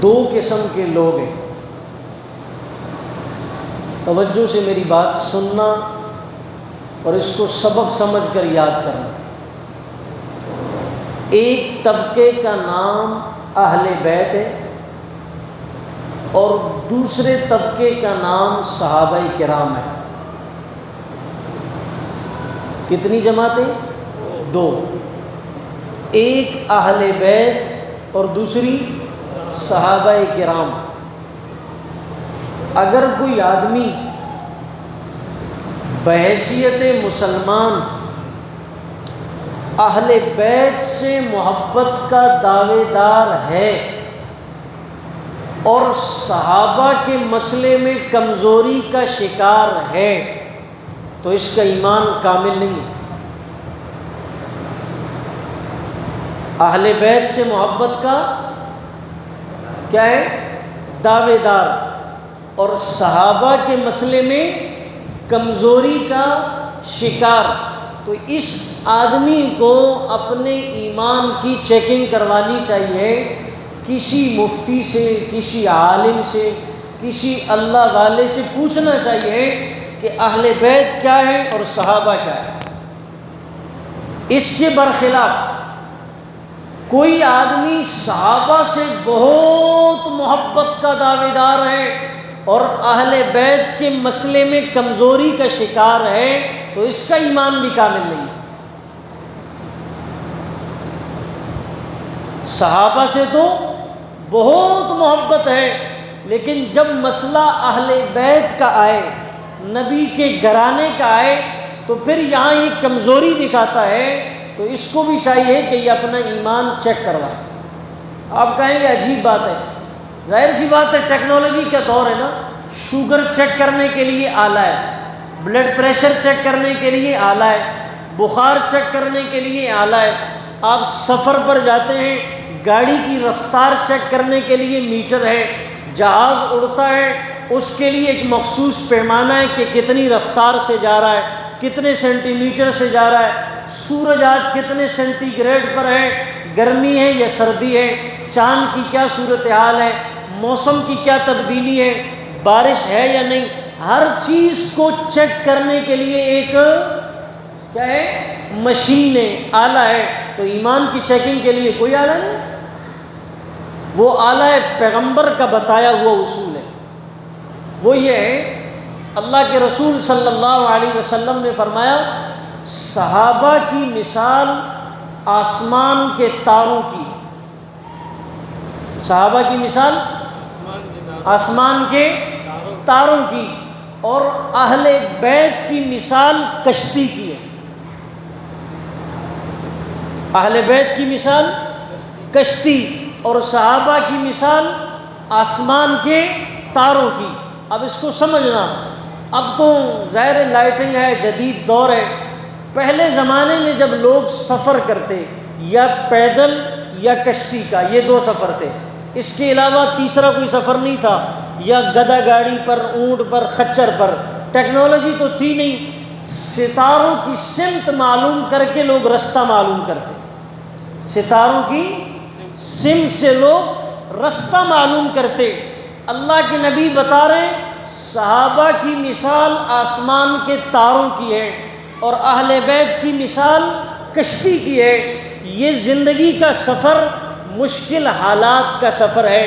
دو قسم کے لوگ ہیں، توجہ سے میری بات سننا اور اس کو سبق سمجھ کر یاد کرنا۔ ایک طبقے کا نام اہل بیت ہے اور دوسرے طبقے کا نام صحابہ کرام ہے۔ کتنی جماعتیں؟ دو، ایک اہل بیت اور دوسری صحابہ کرام۔ اگر کوئی آدمی بحیثیت مسلمان اہل بیت سے محبت کا دعوے دار ہے اور صحابہ کے مسئلے میں کمزوری کا شکار ہے تو اس کا ایمان کامل نہیں ہے۔ اہل بیت سے محبت کا کیا ہے؟ دعوے دار، اور صحابہ کے مسئلے میں کمزوری کا شکار، تو اس آدمی کو اپنے ایمان کی چیکنگ کروانی چاہیے، کسی مفتی سے، کسی عالم سے، کسی اللہ والے سے پوچھنا چاہیے کہ اہل بیت کیا ہے اور صحابہ کیا ہے۔ اس کے برخلاف کوئی آدمی صحابہ سے بہت محبت کا دعوے دار ہے اور اہل بیت کے مسئلے میں کمزوری کا شکار ہے تو اس کا ایمان بھی کامل نہیں ہے۔ صحابہ سے تو بہت محبت ہے، لیکن جب مسئلہ اہل بیت کا آئے، نبی کے گھرانے کا آئے، تو پھر یہاں یہ کمزوری دکھاتا ہے، تو اس کو بھی چاہیے کہ یہ اپنا ایمان چیک کروائے۔ آپ کہیں گے عجیب بات ہے، ظاہر سی بات ہے، ٹیکنالوجی کا دور ہے نا، شوگر چیک کرنے کے لیے آلہ ہے، بلڈ پریشر چیک کرنے کے لیے آلہ ہے، بخار چیک کرنے کے لیے آلہ ہے، آپ سفر پر جاتے ہیں، گاڑی کی رفتار چیک کرنے کے لیے میٹر ہے، جہاز اڑتا ہے اس کے لیے ایک مخصوص پیمانہ ہے کہ کتنی رفتار سے جا رہا ہے، کتنے سینٹی میٹر سے جا رہا ہے، سورج آج کتنے سینٹی گریڈ پر ہے، گرمی ہے یا سردی ہے، چاند کی کیا صورتحال ہے، موسم کی کیا تبدیلی ہے، بارش ہے یا نہیں، ہر چیز کو چیک کرنے کے لیے ایک کیا ہے؟ مشین ہے، آلہ ہے۔ تو ایمان کی چیکنگ کے لیے کوئی آلہ نہیں، وہ آلہ پیغمبر کا بتایا ہوا اصول ہے۔ وہ یہ ہے، اللہ کے رسول صلی اللہ علیہ وسلم نے فرمایا، صحابہ کی مثال آسمان کے تاروں کی، صحابہ کی مثال آسمان کے تاروں کی، اور اہل بیت کی مثال کشتی کی ہے۔ اہل بیت کی مثال کشتی اور صحابہ کی مثال آسمان کے تاروں کی۔ اب اس کو سمجھنا، اب تو ظاہر لائٹنگ ہے، جدید دور ہے، پہلے زمانے میں جب لوگ سفر کرتے یا پیدل یا کشتی کا، یہ دو سفر تھے، اس کے علاوہ تیسرا کوئی سفر نہیں تھا، یا گدھا گاڑی پر، اونٹ پر، خچر پر، ٹیکنالوجی تو تھی نہیں، ستاروں کی سمت معلوم کر کے لوگ رستہ معلوم کرتے، ستاروں کی سمت سے لوگ رستہ معلوم کرتے۔ اللہ کے نبی بتا رہے ہیں صحابہ کی مثال آسمان کے تاروں کی ہے اور اہل بیت کی مثال کشتی کی ہے۔ یہ زندگی کا سفر مشکل حالات کا سفر ہے،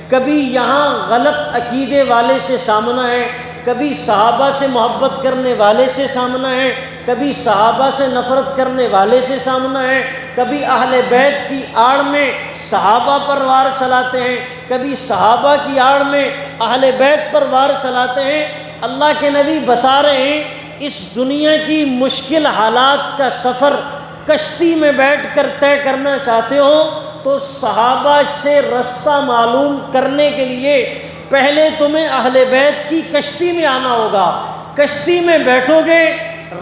کبھی یہاں غلط عقیدے والے سے سامنا ہے، کبھی صحابہ سے محبت کرنے والے سے سامنا ہے، کبھی صحابہ سے نفرت کرنے والے سے سامنا ہے، کبھی اہل بیت کی آڑ میں صحابہ پر وار چلاتے ہیں، کبھی صحابہ کی آڑ میں اہل بیت پر وار چلاتے ہیں۔ اللہ کے نبی بتا رہے ہیں اس دنیا کی مشکل حالات کا سفر کشتی میں بیٹھ کر طے کرنا چاہتے ہو تو صحابہ سے رستہ معلوم کرنے کے لیے پہلے تمہیں اہل بیت کی کشتی میں آنا ہوگا۔ کشتی میں بیٹھو گے،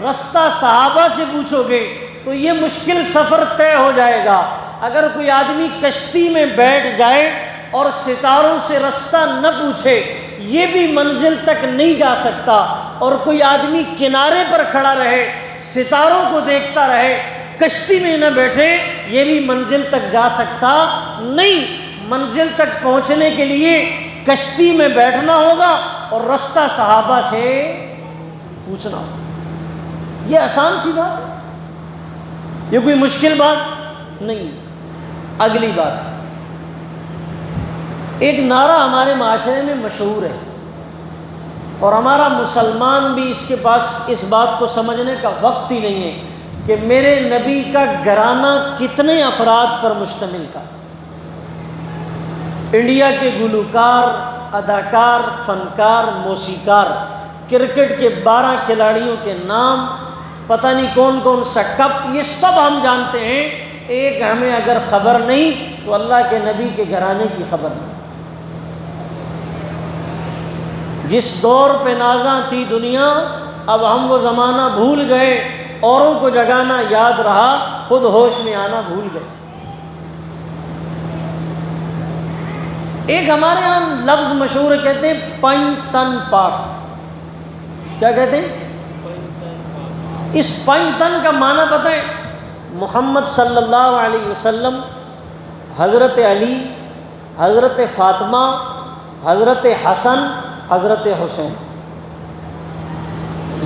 رستہ صحابہ سے پوچھو گے تو یہ مشکل سفر طے ہو جائے گا۔ اگر کوئی آدمی کشتی میں بیٹھ جائے اور ستاروں سے رستہ نہ پوچھے یہ بھی منزل تک نہیں جا سکتا، اور کوئی آدمی کنارے پر کھڑا رہے ستاروں کو دیکھتا رہے کشتی میں نہ بیٹھے یہ بھی منزل تک جا سکتا نہیں۔ منزل تک پہنچنے کے لیے کشتی میں بیٹھنا ہوگا اور رستہ صحابہ سے پوچھنا ہوگا۔ یہ آسان سی بات ہے، یہ کوئی مشکل بات نہیں۔ اگلی بات، ایک نعرہ ہمارے معاشرے میں مشہور ہے اور ہمارا مسلمان بھی اس کے پاس اس بات کو سمجھنے کا وقت ہی نہیں ہے کہ میرے نبی کا گھرانہ کتنے افراد پر مشتمل تھا۔ انڈیا کے گلوکار، اداکار، فنکار، موسیقار، کرکٹ کے 12 کھلاڑیوں کے نام، پتہ نہیں کون کون سا کپ، یہ سب ہم جانتے ہیں۔ ایک ہمیں اگر خبر نہیں تو اللہ کے نبی کے گھرانے کی خبر نہیں۔ جس دور پہ نازاں تھی دنیا، اب ہم وہ زمانہ بھول گئے، اوروں کو جگانا یاد رہا، خود ہوش میں آنا بھول گئے۔ ایک ہمارے ہاں لفظ مشہور ہے، کہتے ہیں پنج تن پاک۔ کیا کہتے ہیں؟ اس پنج تن کا معنی پتہ ہے؟ محمد صلی اللہ علیہ وسلم، حضرت علی، حضرت فاطمہ، حضرت حسن، حضرت حسین،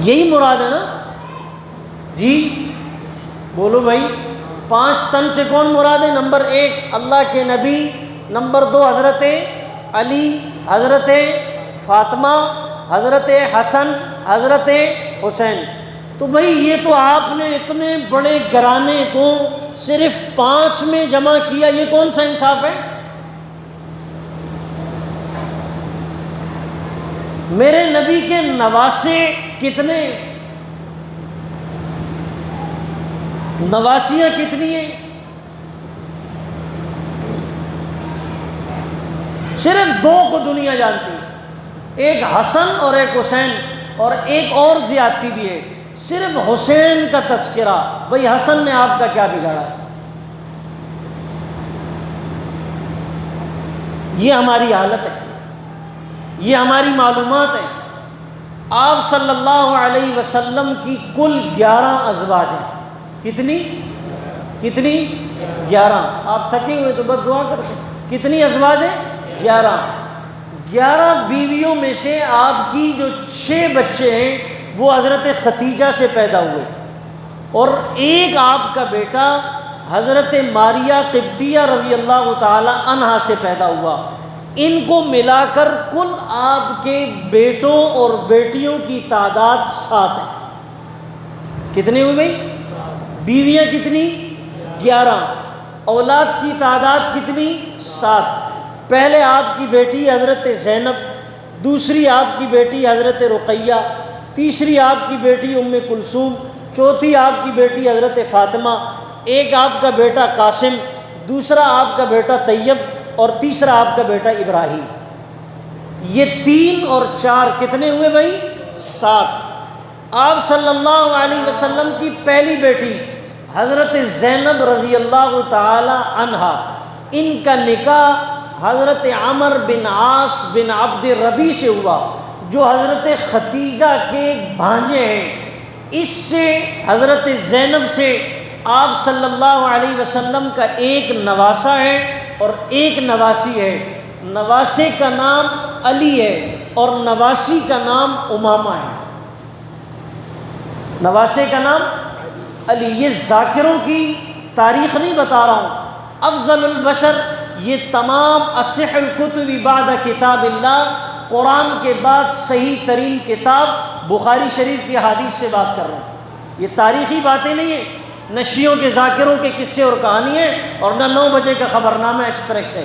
یہی مراد ہے نا جی؟ بولو بھائی، 5 تن سے کون مراد ہے؟ نمبر 1 اللہ کے نبی، نمبر 2 حضرت علی، حضرت فاطمہ، حضرت حسن، حضرت حسین۔ تو بھائی یہ تو آپ نے اتنے بڑے گھرانے کو صرف 5 میں جمع کیا، یہ کون سا انصاف ہے؟ میرے نبی کے نواسے کتنے، نواسیاں کتنی ہیں؟ صرف 2 کو دنیا جانتی ہے، ایک حسن اور ایک حسین، اور ایک اور زیادتی بھی ہے، صرف حسین کا تذکرہ۔ بھئی حسن نے آپ کا کیا بگاڑا؟ یہ ہماری حالت ہے، یہ ہماری معلومات ہے۔ آپ صلی اللہ علیہ وسلم کی کل 11 ازواج ہیں۔ کتنی؟ 11۔ آپ تھکے ہوئے تو بس دعا کرتے ہیں۔ کتنی ازواج ہیں؟ 11 بیویوں میں سے آپ کی جو 6 بچے ہیں وہ حضرت ختیجہ سے پیدا ہوئے، اور ایک آپ کا بیٹا حضرت ماریہ قبطیہ رضی اللہ تعالی عنہا سے پیدا ہوا۔ ان کو ملا کر کل آپ کے بیٹوں اور بیٹیوں کی تعداد 7 ہے۔ کتنی ہوئی بھائی؟ بیویاں کتنی؟ 11۔ اولاد کی تعداد کتنی؟ 7۔ پہلے آپ کی بیٹی حضرت زینب، دوسری آپ کی بیٹی حضرت رقیہ، تیسری آپ کی بیٹی ام کلثوم، چوتھی آپ کی بیٹی حضرت فاطمہ، ایک آپ کا بیٹا قاسم، دوسرا آپ کا بیٹا طیب، اور تیسرا آپ کا بیٹا ابراہیم۔ یہ 3 اور 4 کتنے ہوئے بھائی؟ 7۔ آپ صلی اللہ علیہ وسلم کی پہلی بیٹی حضرت زینب رضی اللہ تعالی عنہا، ان کا نکاح حضرت عمر بن عاص بن عبد ربی سے ہوا، جو حضرت ختیجہ کے بھانجے ہیں۔ اس سے حضرت زینب سے آپ صلی اللہ علیہ وسلم کا ایک نواسہ ہے اور ایک نواسی ہے۔ نواسے کا نام علی ہے اور نواسی کا نام امامہ ہے۔ نواسے کا نام علی۔ یہ ذاکروں کی تاریخ نہیں بتا رہا ہوں۔ افضل البشر، یہ تمام اصح الکتب بعد کتاب اللہ، قرآن کے بعد صحیح ترین کتاب بخاری شریف کی حدیث سے بات کر رہا ہوں۔ یہ تاریخی باتیں نہیں ہیں، نہ شیعوں کے ذاکروں کے قصے اور کہانی ہیں، اور نہ 9 بجے کا خبرنامہ ایکسپریس ہے۔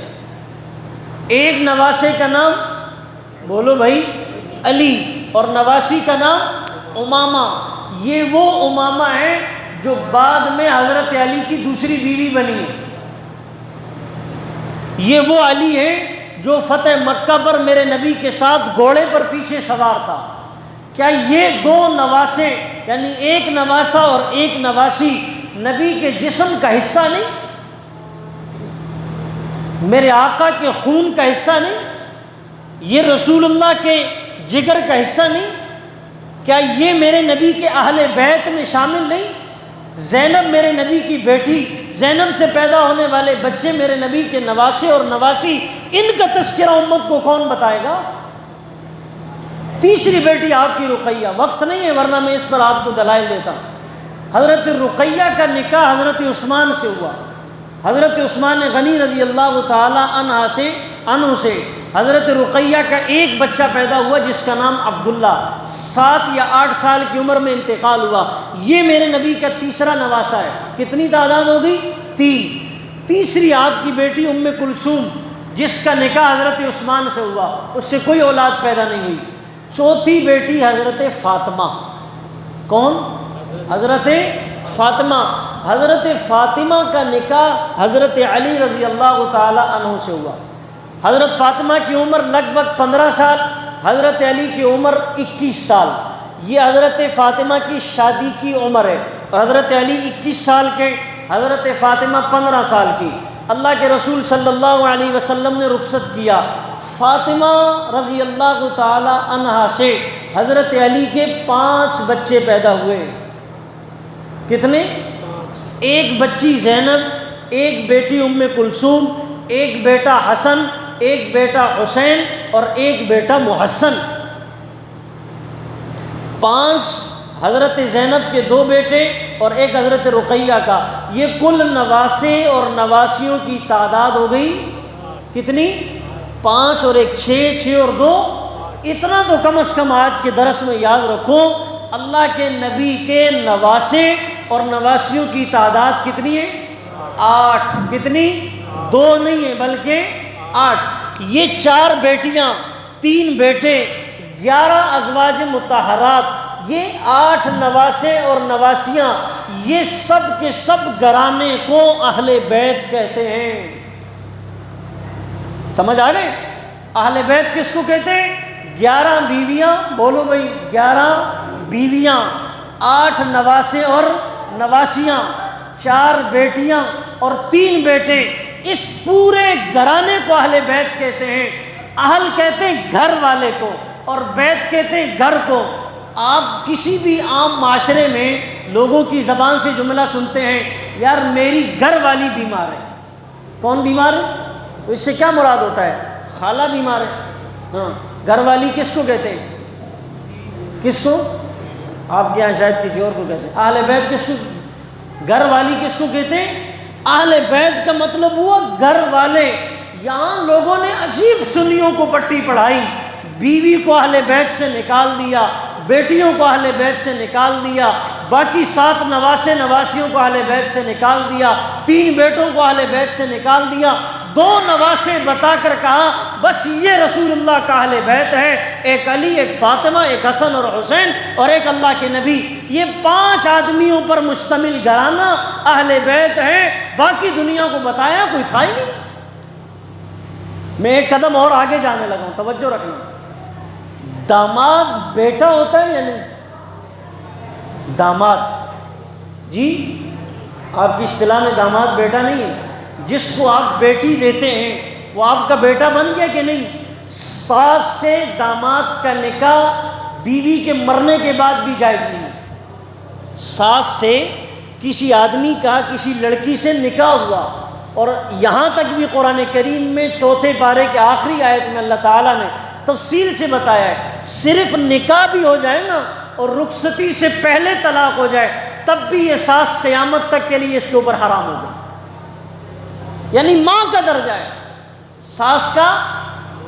ایک نواسے کا نام بولو بھائی علی، اور نواسی کا نام امامہ۔ یہ وہ امامہ ہے جو بعد میں حضرت علی کی دوسری بیوی بنی ہے۔ یہ وہ علی ہے جو فتح مکہ پر میرے نبی کے ساتھ گھوڑے پر پیچھے سوار تھا۔ کیا یہ 2 نواسے، یعنی ایک نواسہ اور ایک نواسی، نبی کے جسم کا حصہ نہیں؟ میرے آقا کے خون کا حصہ نہیں؟ یہ رسول اللہ کے جگر کا حصہ نہیں؟ کیا یہ میرے نبی کے اہل بیت میں شامل نہیں؟ زینب میرے نبی کی بیٹی، زینب سے پیدا ہونے والے بچے میرے نبی کے نواسے اور نواسی، ان کا تذکرہ امت کو کون بتائے گا؟ تیسری بیٹی آپ کی رقیہ، وقت نہیں ہے ورنہ میں اس پر آپ کو دلائل دیتا. حضرت رقیہ کا نکاح حضرت عثمان سے ہوا. حضرت عثمان غنی رضی اللہ تعالی عنہ سے حضرت رقیہ کا ایک بچہ پیدا ہوا جس کا نام عبداللہ، 7 یا 8 سال کی عمر میں انتقال ہوا. یہ میرے نبی کا تیسرا نواسا ہے. کتنی تعداد ہوگی؟ 3. تیسری آپ کی بیٹی ام کلثوم جس کا نکاح حضرت عثمان سے ہوا، اس سے کوئی اولاد پیدا نہیں ہوئی. چوتھی بیٹی حضرت فاطمہ. کون؟ حضرت فاطمہ. حضرت فاطمہ کا نکاح حضرت علی رضی اللہ تعالی عنہ سے ہوا. حضرت فاطمہ کی عمر لگ بھگ 15 سال، حضرت علی کی عمر 21 سال. یہ حضرت فاطمہ کی شادی کی عمر ہے، اور حضرت علی 21 سال کے، حضرت فاطمہ 15 سال کی. اللہ کے رسول صلی اللہ علیہ وسلم نے رخصت کیا. فاطمہ رضی اللہ تعالی عنہا سے حضرت علی کے 5 بچے پیدا ہوئے. کتنے؟ ایک بچی زینب، ایک بیٹی ام کلثوم، ایک بیٹا حسن، ایک بیٹا حسین اور ایک بیٹا محسن. 5 حضرت زینب کے 2 بیٹے اور ایک حضرت رقیہ کا. یہ کل نواسے اور نواسیوں کی تعداد ہو گئی کتنی؟ 5 اور 1 6، 6 اور 2 اتنا تو کم از کم آج کے درس میں یاد رکھو. اللہ کے نبی کے نواسے اور نواسیوں کی تعداد کتنی ہے؟ 8. کتنی؟ 2 نہیں ہے بلکہ 8. یہ 4 بیٹیاں، 3 بیٹے، 11 ازواج مطہرات، یہ 8 نواسے اور نواسیاں، یہ سب کے سب گھرانے کو اہل بیت کہتے ہیں. سمجھ آ گئے؟ اہل بیت کس کو کہتے ہیں؟ 11 بیویاں، بولو بھائی، 11 بیویاں، 8 نواسے اور نواسیاں، 4 بیٹیاں اور 3 بیٹے، اس پورے گھرانے کو اہل بیت کہتے ہیں. اہل کہتے ہیں گھر والے کو، اور بیت کہتے ہیں گھر کو. آپ کسی بھی عام معاشرے میں لوگوں کی زبان سے جملہ سنتے ہیں، یار میری گھر والی بیمار ہے. کون بیمار ہے؟ تو اس سے کیا مراد ہوتا ہے؟ خالہ بیمار ہے. ہاں، گھر والی کس کو کہتے ہیں؟ کس کو؟ آپ کے یہاں شاید کسی اور کو کہتے ہیں. اہل بیت کس کو؟ گھر والی کس کو کہتے ہیں؟ اہل بیت کا مطلب ہوا گھر والے. یہاں لوگوں نے عجیب سنیوں کو پٹی پڑھائی. بیوی کو اہل بیت سے نکال دیا، بیٹیوں کو اہل بیت سے نکال دیا، باقی 7 نواسے نواسیوں کو اہل بیت سے نکال دیا، 3 بیٹوں کو اہل بیت سے نکال دیا، 2 نواسے بتا کر کہا بس یہ رسول اللہ کا اہل بیت ہے. ایک علی، ایک فاطمہ، ایک حسن اور حسین، اور ایک اللہ کے نبی. یہ 5 آدمیوں پر مشتمل گھرانہ اہل بیت ہے. باقی دنیا کو بتایا کوئی تھا ہی نہیں. میں ایک قدم اور آگے جانے لگا ہوں، توجہ رکھنا. داماد بیٹا ہوتا ہے یا نہیں؟ داماد، جی آپ کی اصطلاح میں داماد بیٹا نہیں ہے. جس کو آپ بیٹی دیتے ہیں وہ آپ کا بیٹا بن گیا کہ نہیں؟ ساس سے داماد کا نکاح بیوی کے مرنے کے بعد بھی جائز نہیں ہے. ساس سے کسی آدمی کا کسی لڑکی سے نکاح ہوا، اور یہاں تک بھی قرآن کریم میں 4 پارے کے آخری آیت میں اللہ تعالیٰ نے تفصیل سے بتایا ہے. صرف نکاح بھی ہو جائے نا اور رخصتی سے پہلے طلاق ہو جائے تب بھی یہ ساس قیامت تک کے لیے اس کے اوپر حرام ہو گئی. یعنی ماں کا درجہ ہے. ساس کا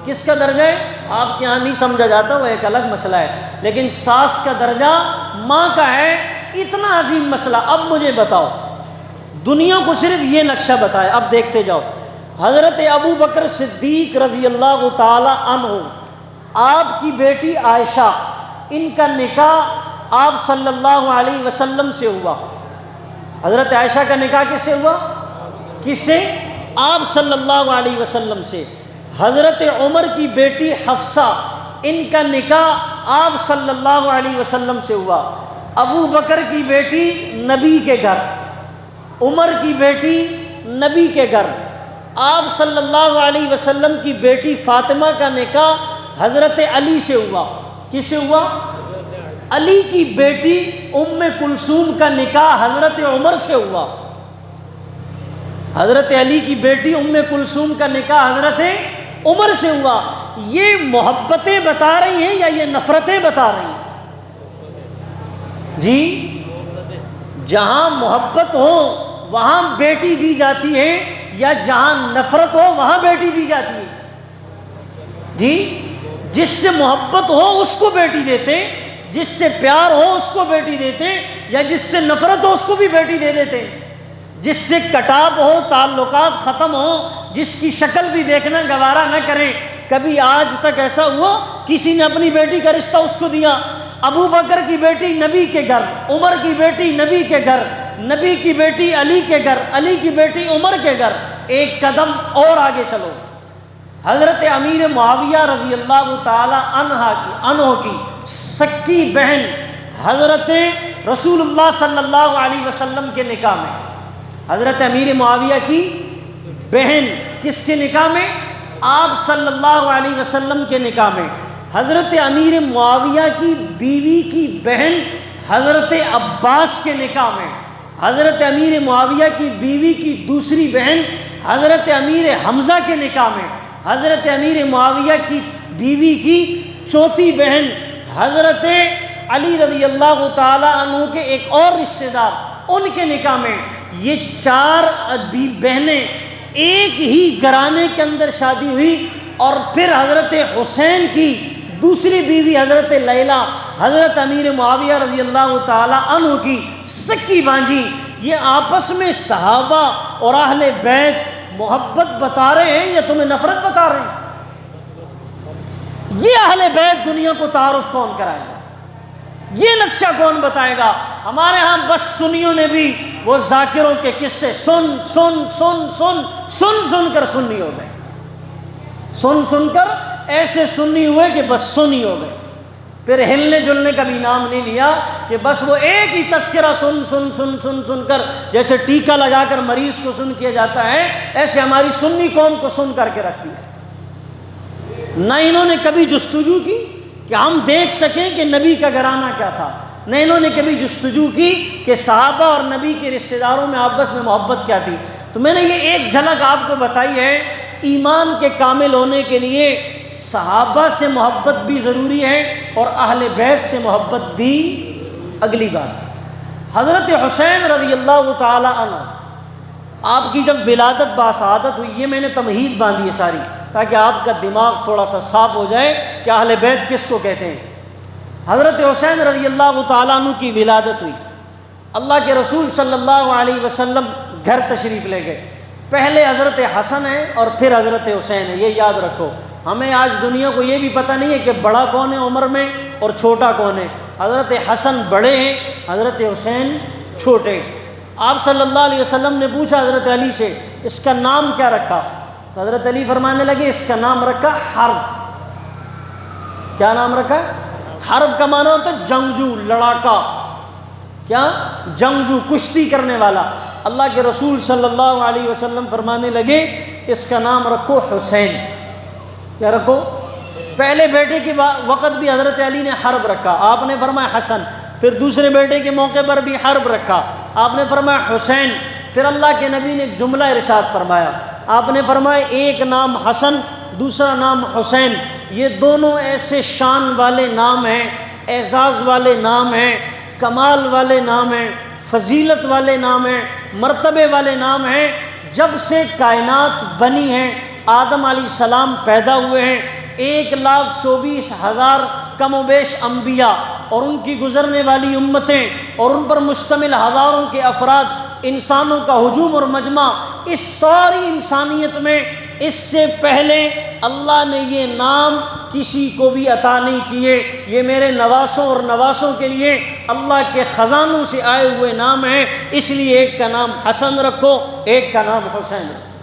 کس کا درجہ ہے؟ آپ کے یہاں نہیں سمجھا جاتا، وہ ایک الگ مسئلہ ہے، لیکن ساس کا درجہ ماں کا ہے. اتنا عظیم مسئلہ. اب مجھے بتاؤ، دنیا کو صرف یہ نقشہ بتایا، اب دیکھتے جاؤ. حضرت ابو بکر صدیق رضی اللہ تعالی عنہ، آپ کی بیٹی عائشہ، ان کا نکاح آپ صلی اللہ علیہ وسلم سے ہوا. حضرت عائشہ کا نکاح کس سے ہوا؟ کس سے؟ آپ صلی اللہ علیہ وسلم سے. حضرت عمر کی بیٹی حفصہ، ان کا نکاح آپ صلی اللہ علیہ وسلم سے ہوا. ابو بکر کی بیٹی نبی کے گھر، عمر کی بیٹی نبی کے گھر. آپ صلی اللہ علیہ وسلم کی بیٹی فاطمہ کا نکاح حضرت علی سے ہوا. کس سے ہوا؟ علی کی بیٹی ام کلثوم کا نکاح حضرت عمر سے ہوا، حضرت علی کی بیٹی ام کلثوم کا نکاح حضرت عمر سے ہوا۔ یہ محبتیں بتا رہی ہیں یا یہ نفرتیں بتا رہی ہیں؟ جی، جہاں محبت ہو وہاں بیٹی دی جاتی ہے یا جہاں نفرت ہو وہاں بیٹی دی جاتی ہے؟ جی، جس سے محبت ہو اس کو بیٹی دیتے، جس سے پیار ہو اس کو بیٹی دیتے، یا جس سے نفرت ہو اس کو بھی بیٹی دے دیتے؟ جس سے کٹاب ہو، تعلقات ختم ہو، جس کی شکل بھی دیکھنا گوارا نہ کریں، کبھی آج تک ایسا ہوا کسی نے اپنی بیٹی کا رشتہ اس کو دیا؟ ابو بکر کی بیٹی نبی کے گھر، عمر کی بیٹی نبی کے گھر، نبی کی بیٹی علی کے گھر، علی کی بیٹی عمر کے گھر۔ ایک قدم اور آگے چلو، حضرت امیر معاویہ رضی اللہ تعالی عنہ کی سکی بہن حضرت رسول اللہ صلی اللہ علیہ وسلم کے نکاح میں، حضرت امیر معاویہ کی بہن کس کے نکاح میں؟ آپ صلی اللہ علیہ وسلم کے نکاح میں۔ حضرت امیر معاویہ کی بیوی کی بہن حضرت عباس کے نکاح میں، حضرت امیر معاویہ کی بیوی کی دوسری بہن حضرت امیر حمزہ کے نکاح میں، حضرت امیر معاویہ کی بیوی کی چوتھی بہن حضرت علی رضی اللہ تعالی عنہ کے ایک اور رشتہ دار ان کے نکاح میں۔ یہ چار بہنیں ایک ہی گھرانے کے اندر شادی ہوئی، اور پھر حضرت حسین کی دوسری بیوی حضرت لیلہ حضرت امیر معاویہ رضی اللہ تعالی عنہ کی سکی بانجی، یہ آپس میں صحابہ اور اہل بیت محبت بتا رہے ہیں یا تمہیں نفرت بتا رہے ہیں؟ یہ اہل بیت دنیا کو تعارف کون کرائے گا؟ یہ نقشہ کون بتائے گا؟ ہمارے ہاں بس سنیوں نے بھی وہ ذاکروں کے قصے سن سن سن سن سن سن کر سنی ہو گئے، سن سن کر ایسے سنی ہوئے کہ بس سنی ہو گئے، پھر ہلنے جلنے کا بھی نام نہیں لیا، کہ بس وہ ایک ہی تذکرہ سن سن سن سن سن کر، جیسے ٹیکا لگا کر مریض کو سن کیا جاتا ہے، ایسے ہماری سنی قوم کو سن کر کے رکھ دیا۔ نہ انہوں نے کبھی جستجو کی کہ ہم دیکھ سکیں کہ نبی کا گھرانہ کیا تھا، نہ انہوں نے کبھی جستجو کی کہ صحابہ اور نبی کے رشتہ داروں میں آپس میں محبت کیا تھی۔ تو میں نے یہ ایک جھلک آپ کو بتائی ہے، ایمان کے کامل ہونے کے لیے صحابہ سے محبت بھی ضروری ہے اور اہل بیت سے محبت بھی۔ اگلی بات، حضرت حسین رضی اللہ تعالی عنہ، آپ کی جب ولادت باسعادت ہوئی، یہ میں نے تمہید باندھی ہے ساری تاکہ آپ کا دماغ تھوڑا سا صاف ہو جائے کہ اہل بیت کس کو کہتے ہیں۔ حضرت حسین رضی اللہ تعالیٰ عنہ کی ولادت ہوئی، اللہ کے رسول صلی اللہ علیہ وسلم گھر تشریف لے گئے، پہلے حضرت حسن ہے اور پھر حضرت حسین ہے، یہ یاد رکھو۔ ہمیں آج دنیا کو یہ بھی پتہ نہیں ہے کہ بڑا کون ہے عمر میں اور چھوٹا کون ہے۔ حضرت حسن بڑے ہیں، حضرت حسین چھوٹے۔ آپ صلی اللہ علیہ وسلم نے پوچھا حضرت علی سے اس کا نام کیا رکھا؟ تو حضرت علی فرمانے لگے اس کا نام رکھا حرب۔ کیا نام رکھا؟ حرب کا معنی ہوتا ہے جنگجو، لڑاکا، کیا؟ جنگجو، کشتی کرنے والا۔ اللہ کے رسول صلی اللہ علیہ وسلم فرمانے لگے اس کا نام رکھو حسین۔ کیا رکھو؟ پہلے بیٹے کے وقت بھی حضرت علی نے حرب رکھا، آپ نے فرمایا حسن، پھر دوسرے بیٹے کے موقع پر بھی حرب رکھا، آپ نے فرمایا حسین، پھر اللہ کے نبی نے ایک جملہ ارشاد فرمایا، آپ نے فرمایا ایک نام حسن، دوسرا نام حسین، یہ دونوں ایسے شان والے نام ہیں، اعزاز والے نام ہیں، کمال والے نام ہیں، فضیلت والے نام ہیں، مرتبے والے نام ہیں۔ جب سے کائنات بنی ہیں، آدم علیہ السلام پیدا ہوئے ہیں، 1,24,000 کم و بیش انبیاء اور ان کی گزرنے والی امتیں اور ان پر مشتمل ہزاروں کے افراد، انسانوں کا ہجوم اور مجمع، اس ساری انسانیت میں اس سے پہلے اللہ نے یہ نام کسی کو بھی عطا نہیں کیے۔ یہ میرے نواسوں اور نواسوں کے لیے اللہ کے خزانوں سے آئے ہوئے نام ہیں، اس لیے ایک کا نام حسن رکھو، ایک کا نام حسین رکھو۔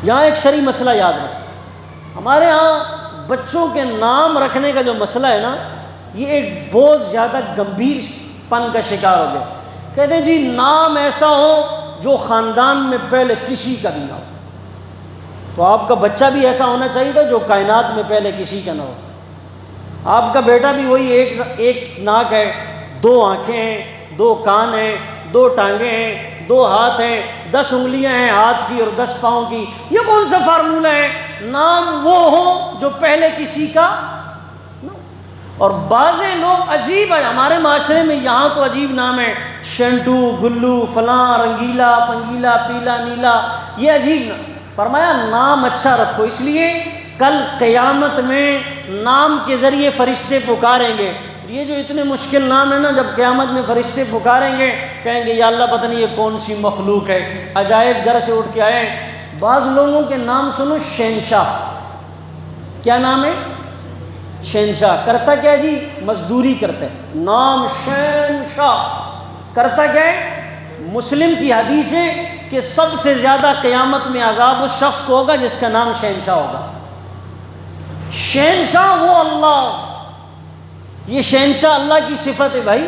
یہاں ایک شرعی مسئلہ یاد رکھو، ہمارے ہاں بچوں کے نام رکھنے کا جو مسئلہ ہے نا، یہ ایک بہت زیادہ گمبھیر پن کا شکار ہو گیا۔ کہتے ہیں جی نام ایسا ہو جو خاندان میں پہلے کسی کا بھی نہ ہو۔ تو آپ کا بچہ بھی ایسا ہونا چاہیے تھا جو کائنات میں پہلے کسی کا نہ ہو۔ آپ کا بیٹا بھی وہی ایک ناک ہے، 2 آنکھیں ہیں، 2 کان ہیں، 2 ٹانگیں ہیں، 2 ہاتھ ہیں، 10 انگلیاں ہیں ہاتھ کی اور 10 پاؤں کی، یہ کون سا فارمولہ ہے؟ نام وہ ہو جو پہلے کسی کا نہ۔ اور بعض لوگ عجیب ہے ہمارے معاشرے میں، یہاں تو عجیب نام ہے، شینٹو، گلو، فلاں، رنگیلا، پنگیلا، پیلا، نیلا، یہ عجیب نام۔ فرمایا نام اچھا رکھو، اس لیے کل قیامت میں نام کے ذریعے فرشتے پکاریں گے۔ یہ جو اتنے مشکل نام ہیں نا، جب قیامت میں فرشتے پکاریں گے کہیں گے یا اللہ پتہ نہیں یہ کون سی مخلوق ہے، عجائب گھر سے اٹھ کے آئے۔ بعض لوگوں کے نام سنو، شہنشاہ، کیا نام ہے؟ شہنشاہ، کرتا کیا جی؟ مزدوری کرتا ہے، نام شہنشاہ، کرتا کیا ہے؟ مسلم کی حدیث ہے کہ سب سے زیادہ قیامت میں عذاب اس شخص کو ہوگا جس کا نام شہنشاہ ہوگا۔ شہنشاہ وہ اللہ، یہ شہنشاہ اللہ کی صفت ہے بھائی۔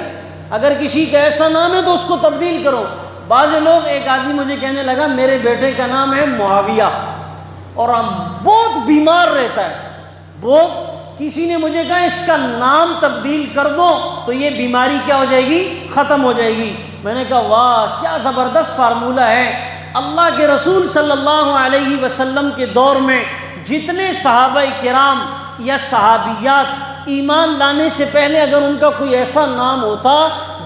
اگر کسی کا ایسا نام ہے تو اس کو تبدیل کرو۔ بعض لوگ، ایک آدمی مجھے کہنے لگا میرے بیٹے کا نام ہے معاویہ اور بہت بیمار رہتا ہے، بہت، کسی نے مجھے کہا اس کا نام تبدیل کر دو تو یہ بیماری کیا ہو جائے گی؟ ختم ہو جائے گی۔ میں نے کہا واہ کیا زبردست فارمولہ ہے۔ اللہ کے رسول صلی اللہ علیہ وسلم کے دور میں جتنے صحابہ کرام یا صحابیات ایمان لانے سے پہلے اگر ان کا کوئی ایسا نام ہوتا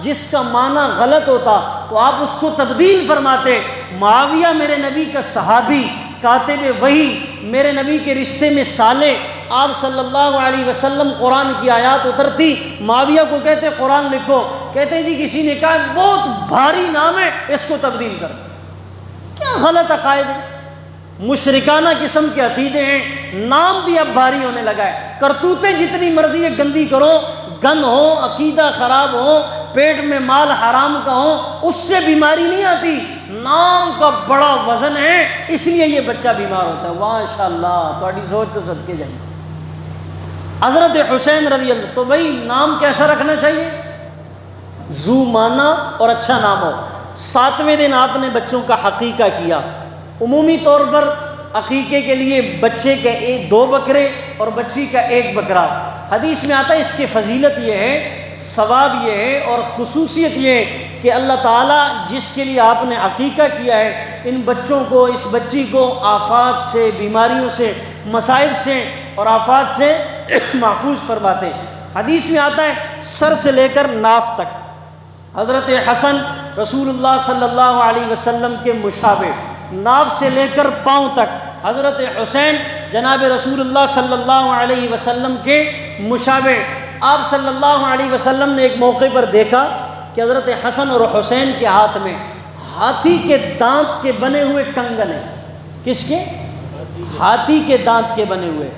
جس کا معنی غلط ہوتا تو آپ اس کو تبدیل فرماتے۔ معاویہ میرے نبی کا صحابی، کاتب وحی، میرے نبی کے رشتے میں صالح، آپ صلی اللہ علیہ وسلم قرآن کی آیات اترتی، معاویہ کو کہتے قرآن لکھو، کہتے جی کسی نے کہا بہت بھاری نام ہے اس کو تبدیل کر۔ کیا غلط عقائد ہے، مشرکانہ قسم کے عقیدے ہیں۔ نام بھی اب بھاری ہونے لگا ہے، کرتوتیں جتنی مرضی ہے گندی کرو، گند ہو، عقیدہ خراب ہو، پیٹ میں مال حرام کا ہو، اس سے بیماری نہیں آتی، نام کا بڑا وزن ہے، اس لیے یہ بچہ بیمار ہوتا ہے۔ ماشاءاللہ تھوڑی سوچ تو صدقے جائے۔ حضرت حسین رضی اللہ، تو بھائی نام کیسا رکھنا چاہیے؟ ذو معنی اور اچھا نام ہو۔ 7ویں دن آپ نے بچوں کا عقیقہ کیا۔ عمومی طور پر عقیقے کے لیے بچے کے 2 بکرے اور بچی کا 1 بکرا۔ حدیث میں آتا ہے اس کی فضیلت یہ ہے، ثواب یہ ہے اور خصوصیت یہ ہے کہ اللہ تعالیٰ جس کے لیے آپ نے عقیقہ کیا ہے ان بچوں کو، اس بچی کو آفات سے، بیماریوں سے، مصائب سے اور آفات سے محفوظ فرماتے ہیں۔ حدیث میں آتا ہے سر سے لے کر ناف تک حضرت حسن رسول اللہ صلی اللہ علیہ وسلم کے مشابہ، ناف سے لے کر پاؤں تک حضرت حسین جناب رسول اللہ صلی اللہ علیہ وسلم کے مشابہ۔ آپ صلی اللہ علیہ وسلم نے ایک موقع پر دیکھا کہ حضرت حسن اور حسین کے ہاتھ میں ہاتھی کے دانت کے بنے ہوئے کنگن ہیں۔ کس کے؟ ہاتھی کے دانت کے بنے ہوئے۔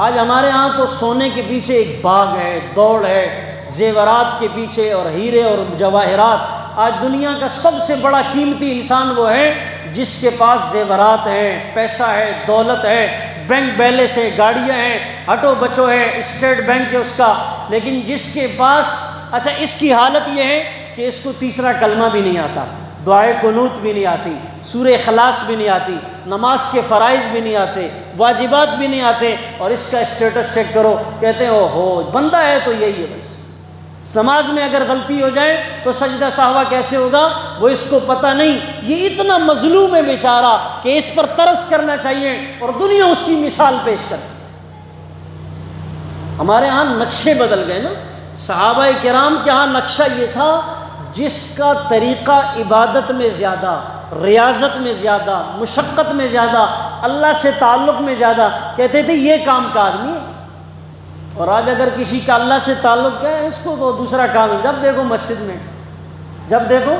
آج ہمارے ہاں تو سونے کے پیچھے ایک باغ ہے، دوڑ ہے، زیورات کے پیچھے اور ہیرے اور جواہرات۔ آج دنیا کا سب سے بڑا قیمتی انسان وہ ہے جس کے پاس زیورات ہیں، پیسہ ہے، دولت ہے، بینک بیلنس ہے، گاڑیاں ہیں، ہٹو بچو ہے، اسٹیٹ بینک ہے اس کا، لیکن جس کے پاس، اچھا اس کی حالت یہ ہے کہ اس کو تیسرا کلمہ بھی نہیں آتا، دعائے قنوت بھی نہیں آتی، سورہ اخلاص بھی نہیں آتی، نماز کے فرائض بھی نہیں آتے، واجبات بھی نہیں آتے، اور اس کا اسٹیٹس چیک کرو، کہتے ہیں او ہو بندہ ہے تو یہی ہے بس۔ نماز میں اگر غلطی ہو جائے تو سجدہ سہوا کیسے ہوگا وہ اس کو پتہ نہیں۔ یہ اتنا مظلوم ہے بیچارہ کہ اس پر ترس کرنا چاہیے، اور دنیا اس کی مثال پیش کرتی ہے۔ ہمارے ہاں نقشے بدل گئے نا، صحابہ کرام کے ہاں نقشہ یہ تھا جس کا طریقہ عبادت میں زیادہ، ریاضت میں زیادہ، مشقت میں زیادہ، اللہ سے تعلق میں زیادہ، کہتے تھے یہ کام کا آدمی ہے۔ اور آج اگر کسی کا اللہ سے تعلق کیا ہے، اس کو تو دوسرا کام ہے، جب دیکھو مسجد میں، جب دیکھو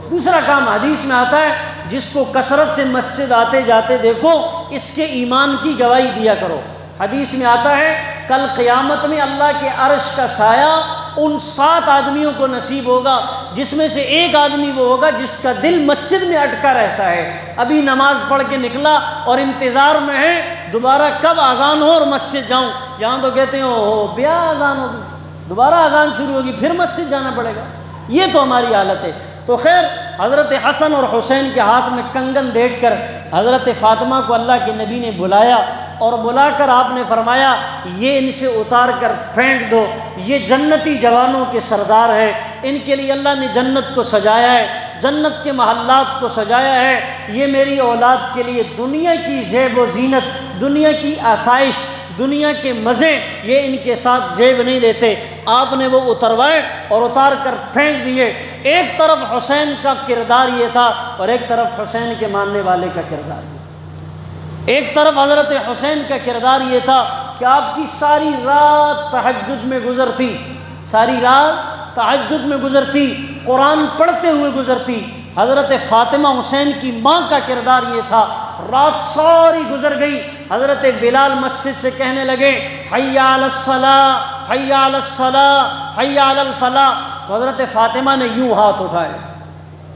دوسرا کام۔ حدیث میں آتا ہے جس کو کثرت سے مسجد آتے جاتے دیکھو اس کے ایمان کی گواہی دیا کرو۔ حدیث میں آتا ہے کل قیامت میں اللہ کے عرش کا سایہ ان 7 آدمیوں کو نصیب ہوگا جس میں سے ایک آدمی وہ ہوگا جس کا دل مسجد میں اٹکا رہتا ہے، ابھی نماز پڑھ کے نکلا اور انتظار میں ہے دوبارہ کب اذان ہو اور مسجد جاؤں۔ یہاں تو کہتے ہیں او بیا اذان ہوگی، دوبارہ اذان شروع ہوگی، پھر مسجد جانا پڑے گا۔ یہ تو ہماری حالت ہے۔ تو خیر حضرت حسن اور حسین کے ہاتھ میں کنگن دیکھ کر حضرت فاطمہ کو اللہ کے نبی نے بلایا اور بلا کر آپ نے فرمایا یہ ان سے اتار کر پھینک دو، یہ جنتی جوانوں کے سردار ہے، ان کے لیے اللہ نے جنت کو سجایا ہے، جنت کے محلات کو سجایا ہے، یہ میری اولاد کے لیے دنیا کی زیب و زینت، دنیا کی آسائش، دنیا کے مزے یہ ان کے ساتھ زیب نہیں دیتے۔ آپ نے وہ اتروائے اور اتار کر پھینک دیے۔ ایک طرف حسین کا کردار یہ تھا اور ایک طرف حسین کے ماننے والے کا کردار یہ، ایک طرف حضرت حسین کا کردار یہ تھا کہ آپ کی ساری رات تہجد میں گزرتی، ساری رات تہجد میں گزرتی، قرآن پڑھتے ہوئے گزرتی۔ حضرت فاطمہ حسین کی ماں کا کردار یہ تھا، رات ساری گزر گئی، حضرت بلال مسجد سے کہنے لگے حی علی الصلاۃ، حی علی الصلاۃ، حی علی الفلاح، تو حضرت فاطمہ نے یوں ہاتھ اٹھائے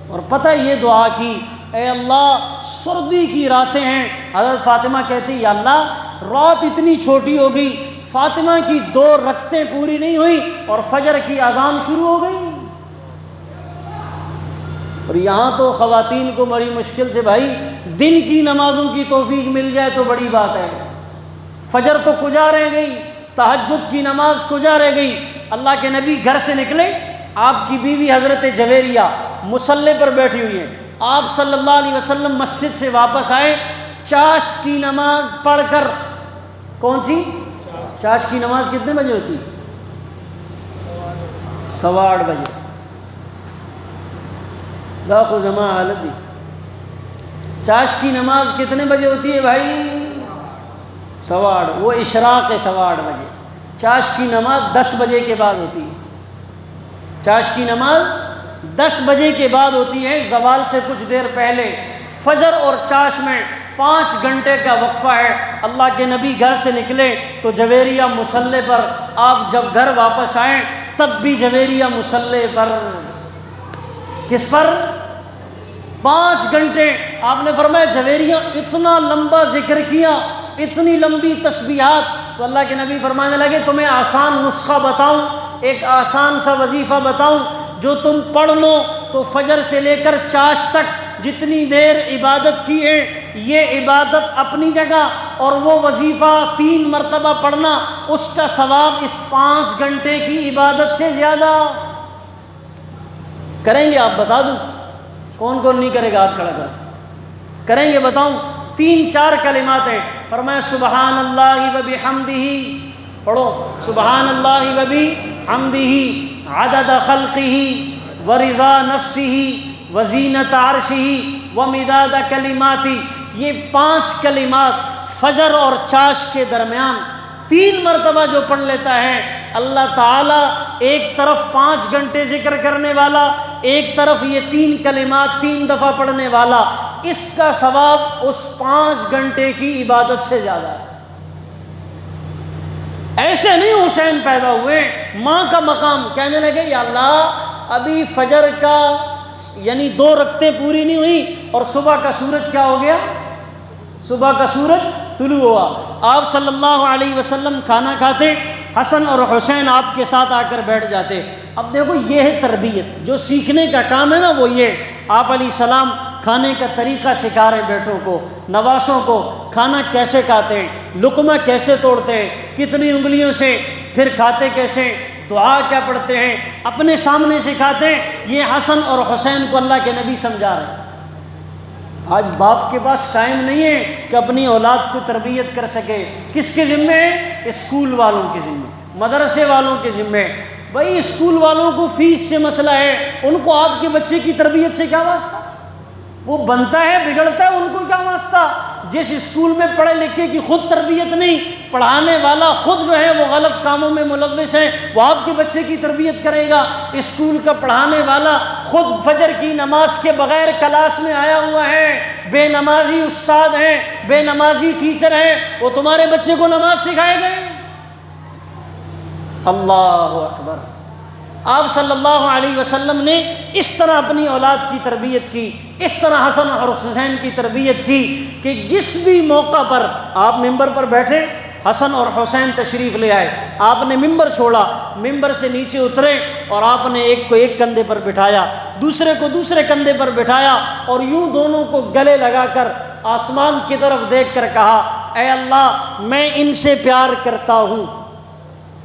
اور پتہ یہ دعا کی، اے اللہ سردی کی راتیں ہیں، حضرت فاطمہ کہتی یا اللہ رات اتنی چھوٹی ہو گئی، فاطمہ کی 2 رکعتیں پوری نہیں ہوئی اور فجر کی اذان شروع ہو گئی۔ اور یہاں تو خواتین کو بڑی مشکل سے بھائی دن کی نمازوں کی توفیق مل جائے تو بڑی بات ہے، فجر تو کجا رہ گئی، تہجد کی نماز کجا رہ گئی۔ اللہ کے نبی گھر سے نکلے، آپ کی بیوی حضرت جویریہ مصلی پر بیٹھی ہوئی ہے، آپ صلی اللہ علیہ وسلم مسجد سے واپس آئے، چاشت کی نماز پڑھ کر، کون سی چاشت کی نماز کتنے بجے ہوتی؟ 8:15 بجے، داخل جمع حالت دی۔ چاشت کی نماز کتنے بجے ہوتی ہے بھائی؟ 8:15، وہ اشراق 8:15 بجے۔ چاشت کی نماز 10 بجے کے بعد ہوتی ہے، چاشت کی نماز 10 بجے کے بعد ہوتی ہے، زوال سے کچھ دیر پہلے۔ فجر اور چاشت میں 5 گھنٹے کا وقفہ ہے۔ اللہ کے نبی گھر سے نکلے تو جویریہ مصلی پر، آپ جب گھر واپس آئیں تب بھی جویریہ مصلی پر، کس پر؟ 5 گھنٹے۔ آپ نے فرمایا جویریہ اتنا لمبا ذکر کیا، اتنی لمبی تسبیحات، تو اللہ کے نبی فرمانے لگے تمہیں آسان نسخہ بتاؤں، ایک آسان سا وظیفہ بتاؤں جو تم پڑھ لو تو فجر سے لے کر چاشت تک جتنی دیر عبادت کی ہے، یہ عبادت اپنی جگہ اور وہ وظیفہ 3 مرتبہ پڑھنا، اس کا ثواب اس 5 گھنٹے کی عبادت سے زیادہ۔ کریں گے آپ؟ بتا دوں کون کون نہیں کرے گا؟ ہاتھ کھڑا کرو۔ کریں گے؟ بتاؤں؟ 3-4 کلمات ہیں۔ فرمایا سبحان اللہ و بحمدہ، پڑھو سبحان اللہ و بحمدہ عدد خلقہ ورضا نفسہ وزینت عرشہ ومداد کلماتہ۔ یہ 5 کلمات فجر اور چاشت کے درمیان 3 مرتبہ جو پڑھ لیتا ہے، اللہ تعالیٰ ایک طرف 5 گھنٹے ذکر کرنے والا، ایک طرف یہ 3 کلمات 3 دفعہ پڑھنے والا، اس کا ثواب اس 5 گھنٹے کی عبادت سے زیادہ ہے۔ ایسے نہیں حسین پیدا ہوئے، ماں کا مقام، کہنے لگے یا اللہ ابھی فجر کا یعنی 2 رکعتیں پوری نہیں ہوئی اور صبح کا سورج کیا ہو گیا؟ صبح کا سورج طلوع ہوا۔ آپ صلی اللہ علیہ وسلم کھانا کھاتے، حسن اور حسین آپ کے ساتھ آ کر بیٹھ جاتے۔ اب دیکھو یہ ہے تربیت، جو سیکھنے کا کام ہے نا وہ یہ، آپ علیہ السلام کھانے کا طریقہ سکھا رہے ہیں بیٹوں کو، نواسوں کو، کھانا کیسے کھاتے ہیں، لقمہ کیسے توڑتے ہیں، کتنی انگلیوں سے، پھر کھاتے کیسے، دعا کیا پڑھتے ہیں، اپنے سامنے سکھاتے ہیں۔ یہ حسن اور حسین کو اللہ کے نبی سمجھا رہے ہیں۔ آج باپ کے پاس ٹائم نہیں ہے کہ اپنی اولاد کو تربیت کر سکے، کس کے ذمہ ہے؟ اسکول والوں کے ذمہ، مدرسے والوں کے ذمہ۔ بھائی اسکول والوں کو فیس سے مسئلہ ہے، ان کو آپ کے بچے کی تربیت سے کیا واسطہ؟ وہ بنتا ہے بگڑتا ہے، ان کو کیا واسطہ؟ جس اسکول میں پڑھے لکھے کی خود تربیت نہیں، پڑھانے والا خود جو ہے وہ غلط کاموں میں ملوث ہے، وہ آپ کے بچے کی تربیت کرے گا؟ اسکول کا پڑھانے والا خود فجر کی نماز کے بغیر کلاس میں آیا ہوا ہے، بے نمازی استاد ہیں، بے نمازی ٹیچر ہیں، وہ تمہارے بچے کو نماز سکھائے گئے؟ اللہ اکبر۔ آپ صلی اللہ علیہ وسلم نے اس طرح اپنی اولاد کی تربیت کی، اس طرح حسن اور حسین کی تربیت کی کہ جس بھی موقع پر آپ ممبر پر بیٹھے، حسن اور حسین تشریف لے آئے، آپ نے ممبر چھوڑا، ممبر سے نیچے اترے اور آپ نے ایک کو ایک کندھے پر بٹھایا، دوسرے کو دوسرے کندھے پر بٹھایا اور یوں دونوں کو گلے لگا کر آسمان کی طرف دیکھ کر کہا اے اللہ میں ان سے پیار کرتا ہوں،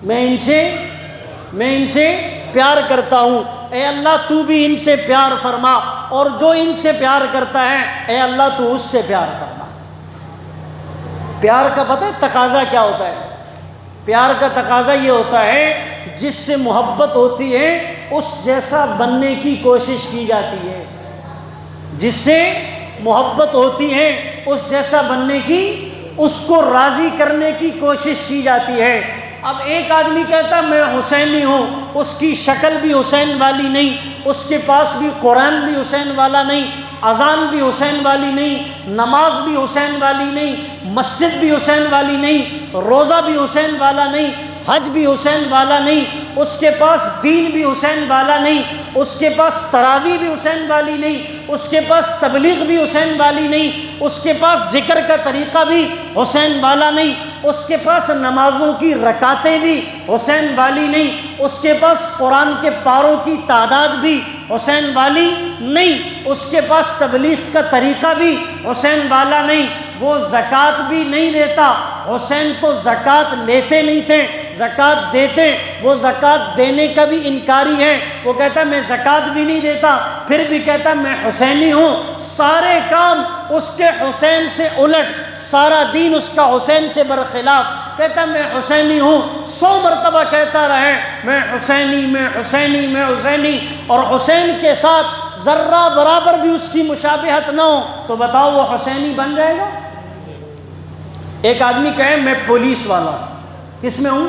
میں ان سے پیار کرتا ہوں، اے اللہ تو بھی ان سے پیار فرما، اور جو ان سے پیار کرتا ہے اے اللہ تو اس سے پیار فرما۔ پیار کا پتہ ہے تقاضا کیا ہوتا ہے؟ پیار کا تقاضا یہ ہوتا ہے جس سے محبت ہوتی ہے اس جیسا بننے کی کوشش کی جاتی ہے، جس سے محبت ہوتی ہے اس جیسا بننے کی، اس کو راضی کرنے کی کوشش کی جاتی ہے۔ اب ایک آدمی کہتا ہے میں حسینی ہوں، اس کی شکل بھی حسین والی نہیں، اس کے پاس بھی قرآن بھی حسین والا نہیں، اذان بھی حسین والی نہیں، نماز بھی حسین والی نہیں، مسجد بھی حسین والی نہیں، روزہ بھی حسین والا نہیں، حج بھی حسین والا نہیں، اس کے پاس دین بھی حسین والا نہیں، اس کے پاس تراویح بھی حسین والی نہیں، اس کے پاس تبلیغ بھی حسین والی نہیں، اس کے پاس ذکر کا طریقہ بھی حسین والا نہیں، اس کے پاس نمازوں کی رکعتیں بھی حسین والی نہیں، اس کے پاس قرآن کے پاروں کی تعداد بھی حسین والی نہیں، اس کے پاس تبلیغ کا طریقہ بھی حسین والا نہیں، وہ زکوٰۃ بھی نہیں دیتا۔ حسین تو زکوٰۃ لیتے نہیں تھے، زکوٰۃ دیتے، وہ زکوٰۃ دینے کا بھی انکاری ہے، وہ کہتا ہے میں زکوٰۃ بھی نہیں دیتا، پھر بھی کہتا ہے میں حسینی ہوں، سارے کام اس کے حسین سے الٹ، سارا دین اس کا حسین سے برخلاف، کہتا ہے میں حسینی ہوں، 100 مرتبہ کہتا رہے میں حسینی میں حسینی میں حسینی، اور حسین کے ساتھ ذرہ برابر بھی اس کی مشابہت نہ ہو تو بتاؤ وہ حسینی بن جائے گا؟ ایک آدمی کہے میں پولیس والا ہوں، کس میں ہوں؟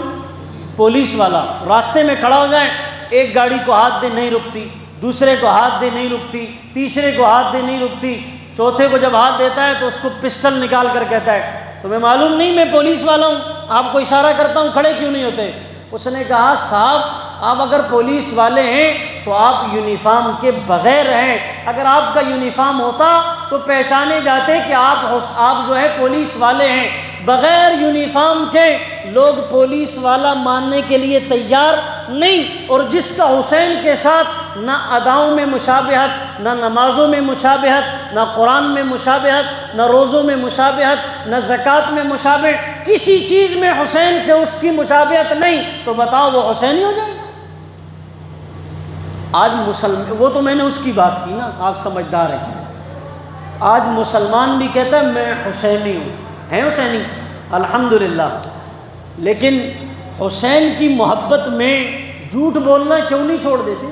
پولیس والا، راستے میں کھڑا ہو جائے، ایک گاڑی کو ہاتھ دے نہیں رکتی، دوسرے کو ہاتھ دے نہیں رکتی، تیسرے کو ہاتھ دے نہیں رکتی، چوتھے کو جب ہاتھ دیتا ہے تو اس کو پسٹل نکال کر کہتا ہے تمہیں معلوم نہیں میں پولیس والا ہوں، آپ کو اشارہ کرتا ہوں کھڑے کیوں نہیں ہوتے؟ اس نے کہا صاحب آپ اگر پولیس والے ہیں تو آپ یونیفارم کے بغیر ہیں، اگر آپ کا یونیفارم ہوتا تو پہچانے جاتے کہ آپ جو ہے پولیس والے ہیں، بغیر یونیفارم کے لوگ پولیس والا ماننے کے لیے تیار نہیں، اور جس کا حسین کے ساتھ نہ اداؤں میں مشابہت، نہ نمازوں میں مشابہت، نہ قرآن میں مشابہت، نہ روزوں میں مشابہت، نہ زکوٰۃ میں مشابہت، کسی چیز میں حسین سے اس کی مشابہت نہیں، تو بتاؤ وہ حسینی ہو جائے؟ آج وہ تو میں نے اس کی بات کی نا، آپ سمجھدار ہیں، آج مسلمان بھی کہتا ہے میں حسینی ہوں، ہیں حسینی الحمدللہ، لیکن حسین کی محبت میں جھوٹ بولنا کیوں نہیں چھوڑ دیتے؟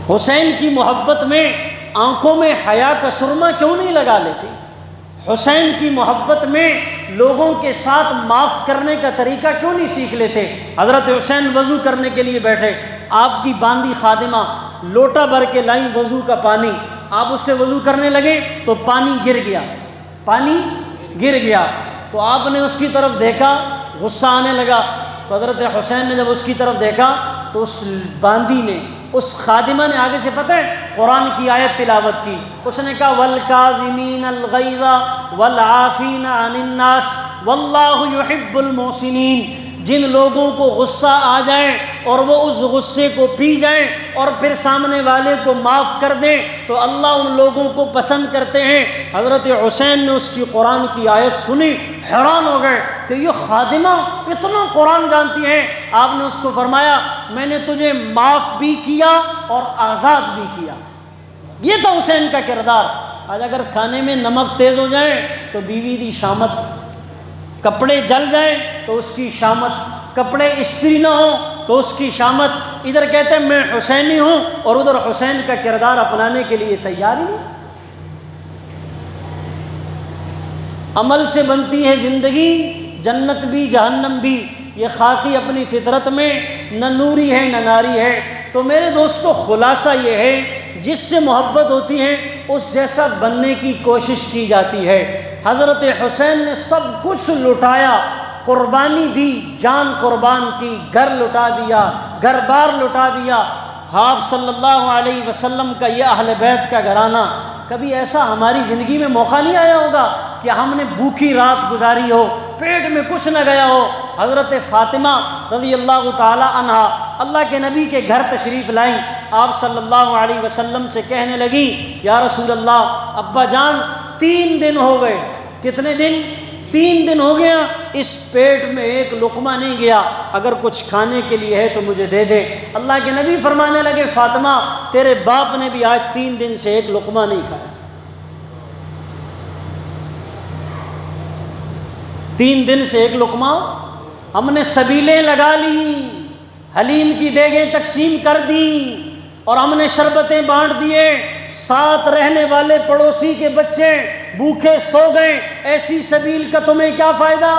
حسین کی محبت میں آنکھوں میں حیا کا سرما کیوں نہیں لگا لیتے؟ حسین کی محبت میں لوگوں کے ساتھ معاف کرنے کا طریقہ کیوں نہیں سیکھ لیتے؟ حضرت حسین وضو کرنے کے لیے بیٹھے، آپ کی باندی خادمہ لوٹا بھر کے لائیں وضو کا پانی، آپ اس سے وضو کرنے لگے تو پانی گر گیا، تو آپ نے اس کی طرف دیکھا، غصہ آنے لگا، تو حضرت حسین نے جب اس کی طرف دیکھا تو اس باندی نے، اس خادمہ نے آگے سے پتہ ہے قرآن کی آیت تلاوت کی، اس نے کہا وَالْكَاظِمِينَ الْغَيْظَ وَالْعَافِينَ عَنِ النَّاسِ وَاللَّهُ يُحِبُّ الْمُحْسِنِينَ، جن لوگوں کو غصہ آ جائے اور وہ اس غصے کو پی جائیں اور پھر سامنے والے کو معاف کر دیں تو اللہ ان لوگوں کو پسند کرتے ہیں۔ حضرت حسین نے اس کی قرآن کی آیت سنی، حیران ہو گئے کہ یہ خادمہ اتنا قرآن جانتی ہیں۔ آپ نے اس کو فرمایا میں نے تجھے معاف بھی کیا اور آزاد بھی کیا۔ یہ تھا حسین کا کردار۔ آج اگر کھانے میں نمک تیز ہو جائے تو بیوی دی شامت، کپڑے جل جائیں تو اس کی شامت، کپڑے استری نہ ہوں تو اس کی شامت، ادھر کہتے ہیں میں حسینی ہوں اور ادھر حسین کا کردار اپنانے کے لیے تیار ہی نہیں۔ عمل سے بنتی ہے زندگی، جنت بھی جہنم بھی، یہ خاکی اپنی فطرت میں نہ نوری ہے نہ ناری ہے۔ تو میرے دوستو خلاصہ یہ ہے جس سے محبت ہوتی ہے اس جیسا بننے کی کوشش کی جاتی ہے۔ حضرت حسین نے سب کچھ لٹایا، قربانی دی، جان قربان کی، گھر لٹا دیا، گھر بار لٹا دیا۔ آپ صلی اللہ علیہ وسلم کا یہ اہل بیت کا گھرانہ، کبھی ایسا ہماری زندگی میں موقع نہیں آیا ہوگا کہ ہم نے بھوکی رات گزاری ہو، پیٹ میں کچھ نہ گیا ہو۔ حضرت فاطمہ رضی اللہ تعالی عنہا اللہ کے نبی کے گھر تشریف لائیں، آپ صلی اللہ علیہ وسلم سے کہنے لگی یا رسول اللہ، ابا جان 3 دن ہو گئے کتنے دن؟ 3 دن ہو گیا، اس پیٹ میں ایک لقمہ نہیں گیا، اگر کچھ کھانے کے لیے ہے تو مجھے دے دے۔ اللہ کے نبی فرمانے لگے فاطمہ تیرے باپ نے بھی آج 3 دن سے ایک لقمہ نہیں کھایا۔ 3 دن سے ایک لقمہ۔ ہم نے سبیلیں لگا لی، حلیم کی دیگیں تقسیم کر دیں، اور ہم نے شربتیں بانٹ دیے، ساتھ رہنے والے پڑوسی کے بچے بھوکے سو گئے، ایسی سبیل کا تمہیں کیا فائدہ؟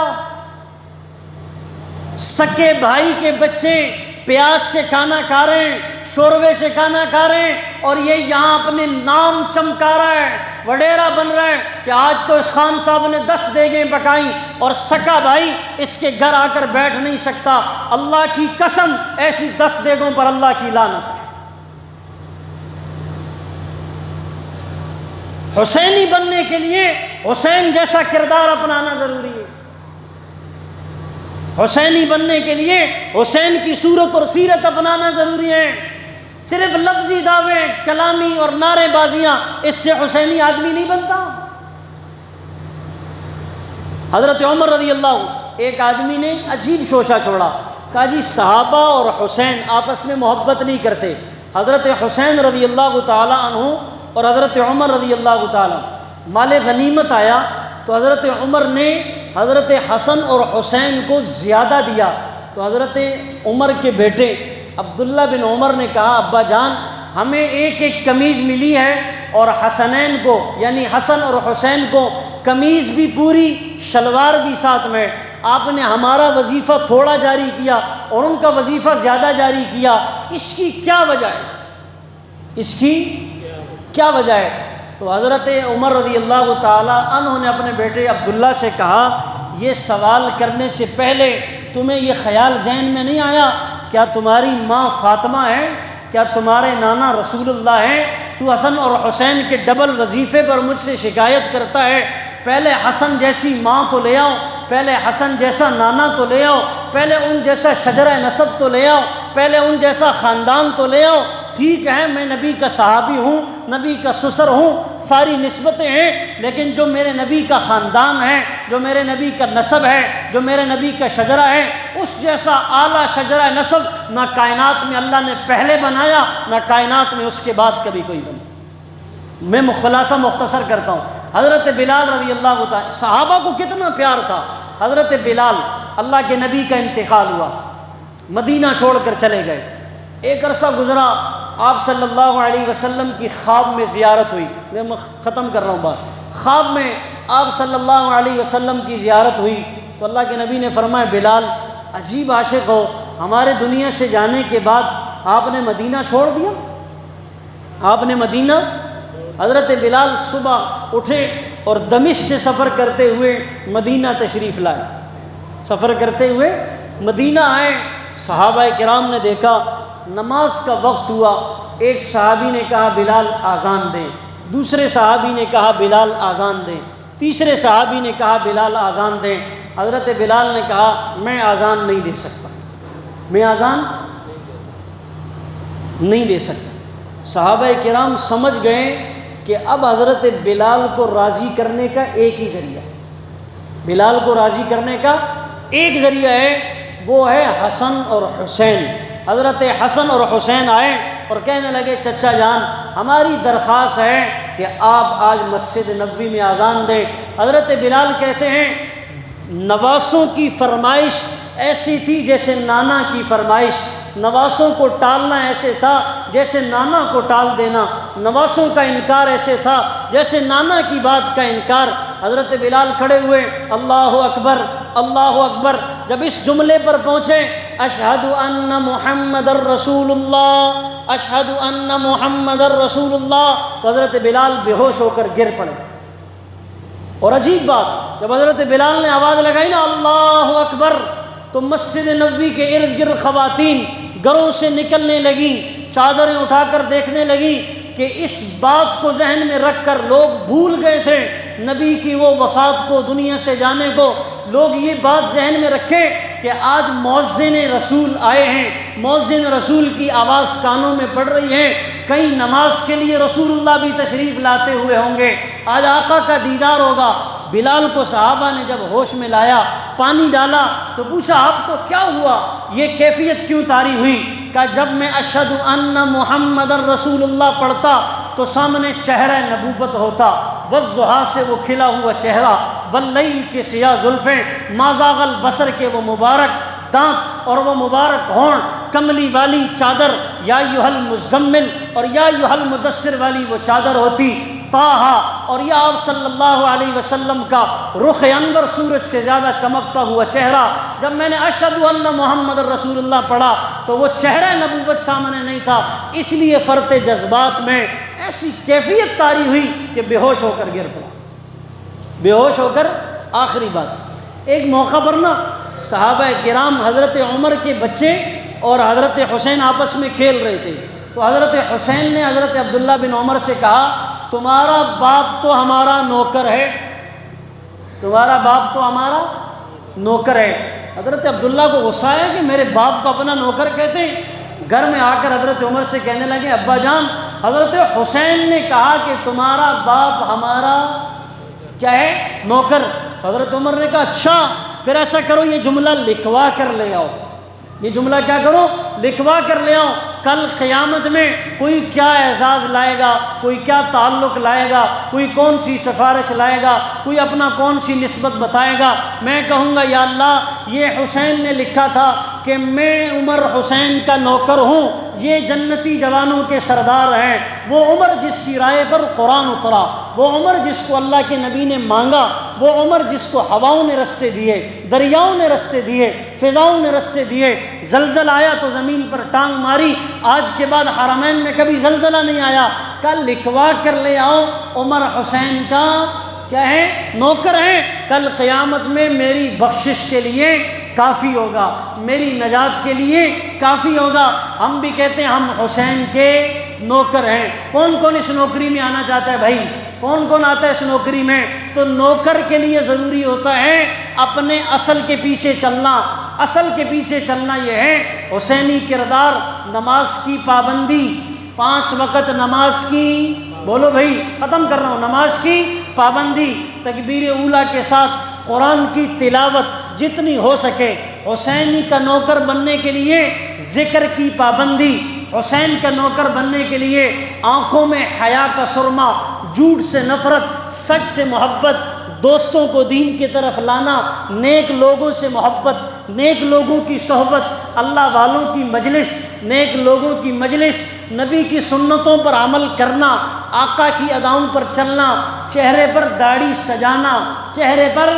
سکے بھائی کے بچے پیاس سے کھانا کھا رہے ہیں، شوربے سے کھانا کھا رہے ہیں، اور یہ یہاں اپنے نام چمکا رہا ہے، وڈیرا بن رہا ہے کہ آج تو خان صاحب نے 10 دیگیں پکائیں، اور سکا بھائی اس کے گھر آ کر بیٹھ نہیں سکتا۔ اللہ کی قسم ایسی 10 دیگوں پر اللہ کی لعنت ہے۔ حسینی بننے کے لیے حسین جیسا کردار اپنانا ضروری ہے۔ حسینی بننے کے لیے حسین کی صورت اور سیرت اپنانا ضروری ہے۔ صرف لفظی دعوے، کلامی اور نعرے بازیاں، اس سے حسینی آدمی نہیں بنتا۔ حضرت عمر رضی اللہ، ایک آدمی نے عجیب شوشہ چھوڑا، کہا جی صحابہ اور حسین آپس میں محبت نہیں کرتے۔ حضرت حسین رضی اللہ تعالی عنہ اور حضرت عمر رضی اللہ تعالی، مال غنیمت آیا تو حضرت عمر نے حضرت حسن اور حسین کو زیادہ دیا، تو حضرت عمر کے بیٹے عبداللہ بن عمر نے کہا ابا جان ہمیں ایک ایک قمیض ملی ہے، اور حسنین کو یعنی حسن اور حسین کو قمیض بھی پوری، شلوار بھی ساتھ میں، آپ نے ہمارا وظیفہ تھوڑا جاری کیا اور ان کا وظیفہ زیادہ جاری کیا، اس کی کیا وجہ ہے؟ اس کی کیا وجہ ہے؟ تو حضرت عمر رضی اللہ تعالی عنہ نے اپنے بیٹے عبداللہ سے کہا یہ سوال کرنے سے پہلے تمہیں یہ خیال ذہن میں نہیں آیا کیا تمہاری ماں فاطمہ ہے، کیا تمہارے نانا رسول اللہ ہیں، تو حسن اور حسین کے ڈبل وظیفے پر مجھ سے شکایت کرتا ہے؟ پہلے حسن جیسی ماں تو لے آؤ، پہلے حسن جیسا نانا تو لے آؤ، پہلے ان جیسا شجرہ نسب تو لے آؤ، پہلے ان جیسا خاندان تو لے آؤ۔ ٹھیک ہے میں نبی کا صحابی ہوں، نبی کا سسر ہوں، ساری نسبتیں ہیں، لیکن جو میرے نبی کا خاندان ہے، جو میرے نبی کا نسب ہے، جو میرے نبی کا شجرہ ہے، اس جیسا اعلیٰ شجرہ نسب نہ کائنات میں اللہ نے پہلے بنایا، نہ کائنات میں اس کے بعد کبھی کوئی بنا۔ میں خلاصہ مختصر کرتا ہوں۔ حضرت بلال رضی اللہ تعالیٰ، صحابہ کو کتنا پیار تھا۔ حضرت بلال، اللہ کے نبی کا انتقال ہوا، مدینہ چھوڑ کر چلے گئے، ایک عرصہ گزرا، آپ صلی اللہ علیہ وسلم کی خواب میں زیارت ہوئی۔ میں ختم کر رہا ہوں بات۔ خواب میں آپ صلی اللہ علیہ وسلم کی زیارت ہوئی تو اللہ کے نبی نے فرمایا بلال عجیب عاشق ہو، ہمارے دنیا سے جانے کے بعد آپ نے مدینہ چھوڑ دیا، آپ نے مدینہ۔ حضرت بلال صبح اٹھے اور دمشق سے سفر کرتے ہوئے مدینہ تشریف لائے، سفر کرتے ہوئے مدینہ آئے۔ صحابہ کرام نے دیکھا نماز کا وقت ہوا، ایک صحابی نے کہا بلال اذان دیں، دوسرے صحابی نے کہا بلال اذان دیں، تیسرے صحابی نے کہا بلال اذان دیں۔ حضرت بلال نے کہا میں اذان نہیں دے سکتا، میں اذان نہیں دے سکتا۔ صحابہ کرام سمجھ گئے کہ اب حضرت بلال کو راضی کرنے کا ایک ہی ذریعہ ہے، بلال کو راضی کرنے کا ایک ذریعہ ہے، وہ ہے حسن اور حسین۔ حضرت حسن اور حسین آئے اور کہنے لگے چچا جان ہماری درخواست ہے کہ آپ آج مسجد نبوی میں اذان دیں۔ حضرت بلال کہتے ہیں نواسوں کی فرمائش ایسی تھی جیسے نانا کی فرمائش، نواسوں کو ٹالنا ایسے تھا جیسے نانا کو ٹال دینا، نواسوں کا انکار ایسے تھا جیسے نانا کی بات کا انکار۔ حضرت بلال کھڑے ہوئے، اللہ اکبر اللہ اکبر۔ جب اس جملے پر پہنچے اشہد ان محمد الرسول اللہ، اشہد ان محمد الرسول اللہ، تو حضرت بلال بے ہوش ہو کر گر پڑے۔ اور عجیب بات، جب حضرت بلال نے آواز لگائی نا اللہ اکبر، تو مسجد نبوی کے ارد گرد خواتین گھروں سے نکلنے لگیں، چادریں اٹھا کر دیکھنے لگیں کہ اس بات کو ذہن میں رکھ کر لوگ بھول گئے تھے نبی کی وہ وفات کو، دنیا سے جانے کو۔ لوگ یہ بات ذہن میں رکھیں کہ آج مؤذن رسول آئے ہیں، مؤذن رسول کی آواز کانوں میں پڑ رہی ہے، کہیں نماز کے لیے رسول اللہ بھی تشریف لاتے ہوئے ہوں گے، آج آقا کا دیدار ہوگا۔ بلال کو صحابہ نے جب ہوش میں لایا، پانی ڈالا تو پوچھا آپ کو کیا ہوا، یہ کیفیت کیوں طاری ہوئی؟ کہ جب میں اشہد ان محمد رسول اللہ پڑھتا تو سامنے چہرہ نبوت ہوتا، والضحیٰ سے وہ کھلا ہوا چہرہ، واللیل کے سیاہ زلفیں، ما زاغ البصر کے وہ مبارک دانت اور وہ مبارک ہونٹ، کملی والی چادر، یا ایھا المزمل اور یا ایھا المدثر والی وہ چادر ہوتی، طٰہٰ اور یا آپ صلی اللہ علیہ وسلم کا رخ انور سورج سے زیادہ چمکتا ہوا چہرہ۔ جب میں نے اشہد ان محمد رسول اللہ پڑھا تو وہ چہرہ نبوت سامنے نہیں تھا، اس لیے فرط جذبات میں ایسی کیفیت طاری ہوئی کہ بے ہوش ہو کر گر پڑا، بے ہوش ہو کر۔ آخری بات، ایک موقع پر نا صحابہ کرام حضرت عمر کے بچے اور حضرت حسین آپس میں کھیل رہے تھے، تو حضرت حسین نے حضرت عبداللہ بن عمر سے کہا تمہارا باپ تو ہمارا نوکر ہے، تمہارا باپ تو ہمارا نوکر ہے۔ حضرت عبداللہ کو غصہ آیا کہ میرے باپ کو اپنا نوکر کہتے ہیں۔ گھر میں آ کر حضرت عمر سے کہنے لگے ابا جان، حضرت حسین نے کہا کہ تمہارا باپ ہمارا کیا ہے، نوکر۔ حضرت عمر نے کہا اچھا پھر ایسا کرو یہ جملہ لکھوا کر لے آؤ، یہ جملہ کیا کرو، لکھوا کر لے آؤ، کل قیامت میں کوئی کیا اعزاز لائے گا، کوئی کیا تعلق لائے گا، کوئی کون سی سفارش لائے گا، کوئی اپنا کون سی نسبت بتائے گا، میں کہوں گا یا اللہ یہ حسین نے لکھا تھا کہ میں عمر حسین کا نوکر ہوں، یہ جنتی جوانوں کے سردار ہیں، وہ عمر جس کی رائے پر قرآن اترا، وہ عمر جس کو اللہ کے نبی نے مانگا، وہ عمر جس کو ہواؤں نے رستے دیے، دریاؤں نے رستے دیے، فضاؤں نے رستے دیے، زلزلہ آیا تو زمین پر ٹانگ ماری، آج کے بعد حرمین میں کبھی زلزلہ نہیں آیا۔ کل لکھوا کر لے آؤ عمر حسین کا کیا ہے، نوکر ہیں، کل قیامت میں میری بخشش کے لیے کافی ہوگا، میری نجات کے لیے کافی ہوگا۔ ہم بھی کہتے ہیں ہم حسین کے نوکر ہیں۔ کون کون اس نوکری میں آنا چاہتا ہے بھائی؟ کون کون آتا ہے اس نوکری میں؟ تو نوکر کے لیے ضروری ہوتا ہے اپنے اصل کے پیچھے چلنا۔ اصل کے پیچھے چلنا یہ ہے حسینی کردار، نماز کی پابندی، 5 وقت نماز کی، بولو بھائی ختم کر رہا ہوں، نماز کی پابندی، تکبیر اولیٰ کے ساتھ قرآن کی تلاوت جتنی ہو سکے، حسینی کا نوکر بننے کے لیے ذکر کی پابندی، حسین کا نوکر بننے کے لیے آنکھوں میں حیا کا سرما، جھوٹ سے نفرت، سچ سے محبت، دوستوں کو دین کی طرف لانا، نیک لوگوں سے محبت، نیک لوگوں کی صحبت، اللہ والوں کی مجلس، نیک لوگوں کی مجلس، نبی کی سنتوں پر عمل کرنا، آقا کی اداؤں پر چلنا، چہرے پر داڑھی سجانا، چہرے پر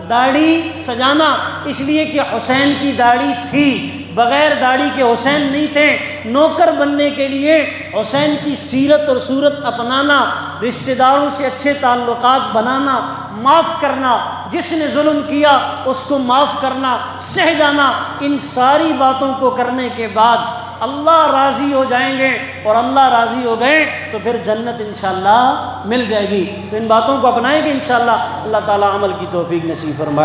داڑھی سجانا، اس لیے کہ حسین کی داڑھی تھی، بغیر داڑھی کے حسین نہیں تھے۔ نوکر بننے کے لیے حسین کی سیرت اور صورت اپنانا، رشتہ داروں سے اچھے تعلقات بنانا، معاف کرنا، جس نے ظلم کیا اس کو معاف کرنا، سہ جانا، ان ساری باتوں کو کرنے کے بعد اللہ راضی ہو جائیں گے، اور اللہ راضی ہو گئے تو پھر جنت انشاءاللہ مل جائے گی۔ تو ان باتوں کو اپنائیں گے انشاءاللہ، اللہ تعالی عمل کی توفیق نصیب فرمائے۔